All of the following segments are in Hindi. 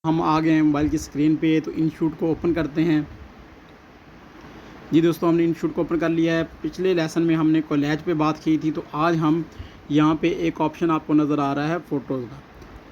हम आ गए हैं मोबाइल की स्क्रीन पे। तो इनशूट को ओपन करते हैं। जी दोस्तों, हमने इनशूट को ओपन कर लिया है। पिछले लेसन में हमने कोलैज पे बात की थी, तो आज हम यहाँ पे एक ऑप्शन आपको नज़र आ रहा है फ़ोटोज़ का।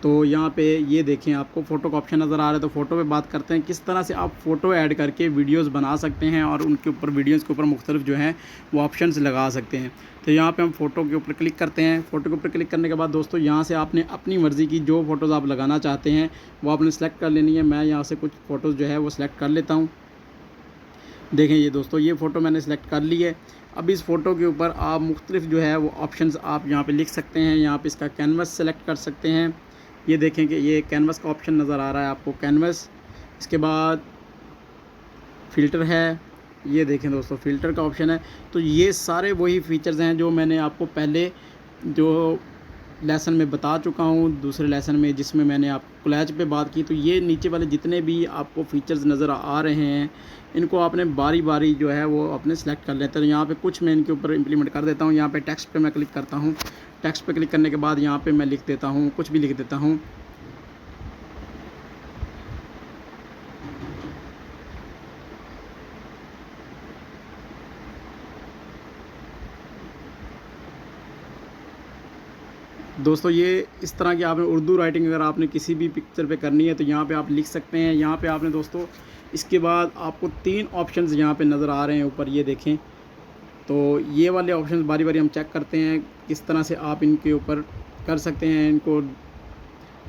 तो यहाँ पे ये देखें, आपको फ़ोटो का ऑप्शन नज़र आ रहा है। तो फ़ोटो पे बात करते हैं किस तरह से आप फ़ोटो ऐड करके वीडियोस बना सकते हैं और उनके ऊपर वीडियोस के ऊपर मुख्तलिफ जो हैं वो ऑप्शंस लगा सकते हैं। तो यहाँ पे हम फ़ोटो के ऊपर क्लिक करते हैं। फ़ोटो के ऊपर क्लिक करने के बाद दोस्तों यहाँ से आपने अपनी मर्ज़ी की जो फ़ोटोज़ आप लगाना चाहते हैं वो आपने सेलेक्ट कर लेनी है। मैं यहाँ से कुछ फ़ोटोज़ जो है वो सिलेक्ट कर लेता हूँ। देखें ये दोस्तों, ये फ़ोटो मैंने सेलेक्ट कर ली है। अब इस फ़ोटो के ऊपर आप मुख्तलिफ जो है वो ऑप्शंस आप यहाँ पे लिख सकते हैं। यहाँ पे इसका कैनवस सेलेक्ट कर सकते हैं। ये देखें कि ये कैनवस का ऑप्शन नज़र आ रहा है आपको, कैनवस। इसके बाद फ़िल्टर है, ये देखें दोस्तों फ़िल्टर का ऑप्शन है। तो ये सारे वही फ़ीचर्स हैं जो मैंने आपको पहले जो लेसन में बता चुका हूँ, दूसरे लेसन में जिसमें मैंने आप कोलैज पे बात की। तो ये नीचे वाले जितने भी आपको फ़ीचर्स नज़र आ रहे हैं, इनको आपने बारी बारी जो है वो अपने सेलेक्ट कर लेते हैं। तो यहाँ पे कुछ मैं इनके ऊपर इम्प्लीमेंट कर देता हूँ। यहाँ पे टेक्स्ट पे मैं क्लिक करता हूँ। टेक्स्ट पे क्लिक करने के बाद यहाँ पे मैं लिख देता हूँ, कुछ भी लिख देता हूँ। दोस्तों ये इस तरह की आपने उर्दू राइटिंग अगर आपने किसी भी पिक्चर पे करनी है तो यहाँ पे आप लिख सकते हैं। यहाँ पे आपने दोस्तों इसके बाद आपको 3 ऑप्शंस यहाँ पे नज़र आ रहे हैं ऊपर, ये देखें। तो ये वाले ऑप्शंस बारी बारी हम चेक करते हैं किस तरह से आप इनके ऊपर कर सकते हैं। इनको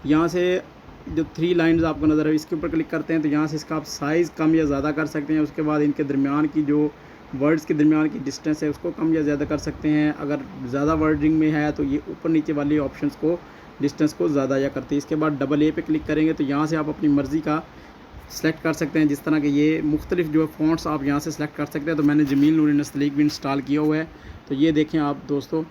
यहाँ से जो 3 लाइन्स आपको नज़र है इसके ऊपर क्लिक करते हैं तो यहाँ से इसका आप साइज़ कम या ज़्यादा कर सकते हैं। उसके बाद इनके दरमियान की जो वर्ड्स के दरमियान की डिस्टेंस है उसको कम या ज़्यादा कर सकते हैं। अगर ज़्यादा वर्डिंग में है तो ये ऊपर नीचे वाली ऑप्शंस को डिस्टेंस को ज़्यादा या करती है। इसके बाद डबल ए पे क्लिक करेंगे तो यहाँ से आप अपनी मर्ज़ी का सेलेक्ट कर सकते हैं। जिस तरह के ये मुख्तलिफ जो फ़ॉन्ट्स आप यहाँ से सेलेक्ट कर सकते हैं। तो मैंने जमील नूरी नस्तलीक भी इंस्टॉल किया हुआ है। तो ये देखें आप दोस्तों,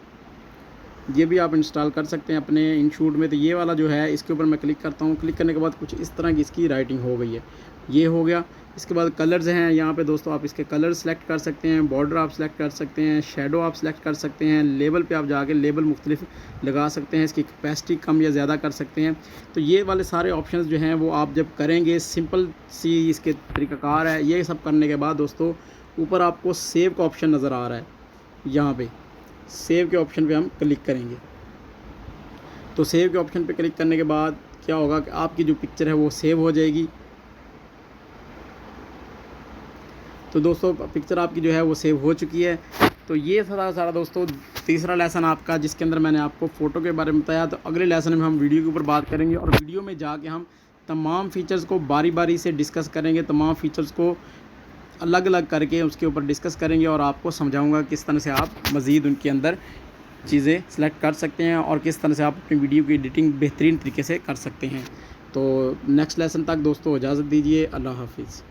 ये भी आप इंस्टॉल कर सकते हैं अपने इनशूट में। तो ये वाला जो है इसके ऊपर मैं क्लिक करता हूँ। क्लिक करने के बाद कुछ इस तरह की इसकी राइटिंग हो गई है, ये हो गया। इसके बाद कलर्स हैं यहाँ पे दोस्तों, आप इसके कलर सेलेक्ट कर सकते हैं। बॉर्डर आप सेलेक्ट कर सकते हैं, शेडो आप सेलेक्ट कर सकते हैं। लेबल पे आप जाके लेबल मुख्तलिफ लगा सकते हैं, इसकी कैपेसिटी कम या ज़्यादा कर सकते हैं। तो ये वाले सारे ऑप्शंस जो हैं वो आप जब करेंगे, सिंपल सी इसके तरीक़ाकार है। ये सब करने के बाद दोस्तों ऊपर आपको सेव का ऑप्शन नज़र आ रहा है। यहाँ पे सेव के ऑप्शन पे हम क्लिक करेंगे। तो सेव के ऑप्शन पे क्लिक करने के बाद क्या होगा कि आपकी जो पिक्चर है वो सेव हो जाएगी। तो दोस्तों पिक्चर आपकी जो है वो सेव हो चुकी है। तो ये सारा दोस्तों तीसरा लेसन आपका, जिसके अंदर मैंने आपको फ़ोटो के बारे में बताया। तो अगले लेसन में हम वीडियो के ऊपर बात करेंगे और वीडियो में जाके हम तमाम फ़ीचर्स को बारी बारी से डिस्कस करेंगे। तमाम फ़ीचर्स को अलग अलग करके उसके ऊपर डिस्कस करेंगे और आपको समझाऊंगा किस तरह से आप मज़ीद उनके अंदर चीज़ें सेलेक्ट कर सकते हैं और किस तरह से आप अपनी वीडियो की एडिटिंग बेहतरीन तरीके से कर सकते हैं। तो नेक्स्ट लेसन तक दोस्तों इजाज़त दीजिए। अल्लाह हाफिज़।